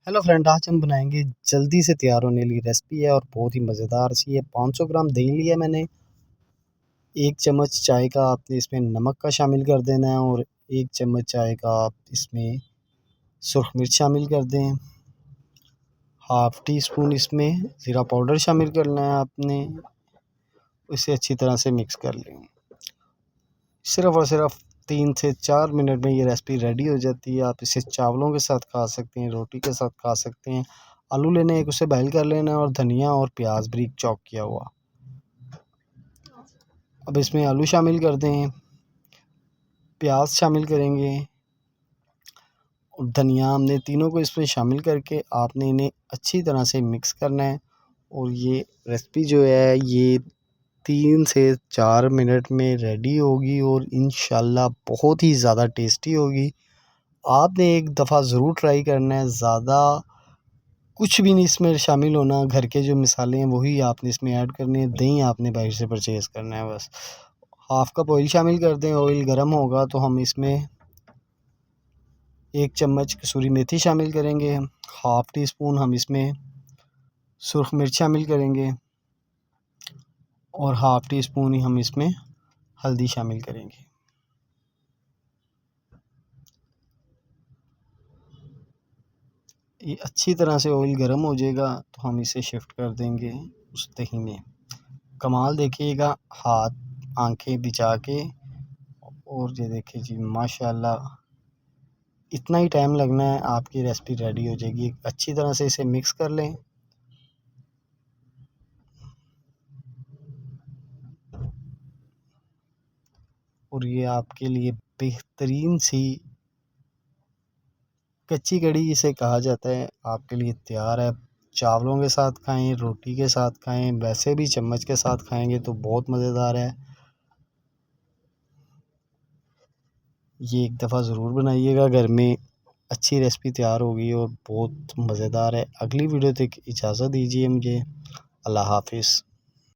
Hello friend, आज हम बनाएंगे जल्दी से तैयार होने वाली रेसिपी है और बहुत ही मज़ेदार सी है। 500 ग्राम दही लिया मैंने। 1 चम्मच चाय का आपने इसमें नमक का शामिल कर देना है और 1 चम्मच चाय का आप इसमें सुर्ख मिर्च शामिल कर दें। हाफ़ टी स्पून इसमें ज़ीरा पाउडर शामिल करना है आपने। इसे अच्छी तरह से मिक्स कर लें। सिर्फ़ और सिर्फ 3 से 4 मिनट में ये रेसिपी रेडी हो जाती है। आप इसे चावलों के साथ खा सकते हैं, रोटी के साथ खा सकते हैं। आलू लेने एक, उसे बॉयल कर लेना है और धनिया और प्याज बारीक चॉप किया हुआ। अब इसमें आलू शामिल कर दें, प्याज शामिल करेंगे और धनिया। हमने तीनों को इसमें शामिल करके आपने इन्हें अच्छी तरह से मिक्स करना है। और ये रेसिपी जो है ये 3 से 4 मिनट में रेडी होगी और इंशाल्लाह बहुत ही ज़्यादा टेस्टी होगी। आपने एक दफ़ा ज़रूर ट्राई करना है। ज़्यादा कुछ भी नहीं इसमें शामिल होना, घर के जो मसाले हैं वही आपने इसमें ऐड करने हैं। दही आपने बाहर से परचेज़ करना है बस। हाफ़ कप ऑयल शामिल कर दें। ऑयल गर्म होगा तो हम इसमें 1 चम्मच कसूरी मेथी शामिल करेंगे। हाफ़ टी स्पून हम इसमें सुर्ख मिर्च शामिल करेंगे और हाफ़ टी स्पून ही हम इसमें हल्दी शामिल करेंगे। ये अच्छी तरह से ऑयल गर्म हो जाएगा तो हम इसे शिफ्ट कर देंगे उस दही में। कमाल देखिएगा, हाथ आंखें बिछा के। और ये देखिए जी, माशाल्लाह इतना ही टाइम लगना है, आपकी रेसिपी रेडी हो जाएगी। अच्छी तरह से इसे मिक्स कर लें। और ये आपके लिए बेहतरीन सी कच्ची कड़ी इसे कहा जाता है, आपके लिए तैयार है। चावलों के साथ खाएं, रोटी के साथ खाएं, वैसे भी चम्मच के साथ खाएंगे तो बहुत मज़ेदार है। ये एक दफ़ा ज़रूर बनाइएगा घर में। अच्छी रेसिपी तैयार होगी और बहुत मज़ेदार है। अगली वीडियो तक इजाज़त दीजिए मुझे। अल्लाह हाफ़िज़।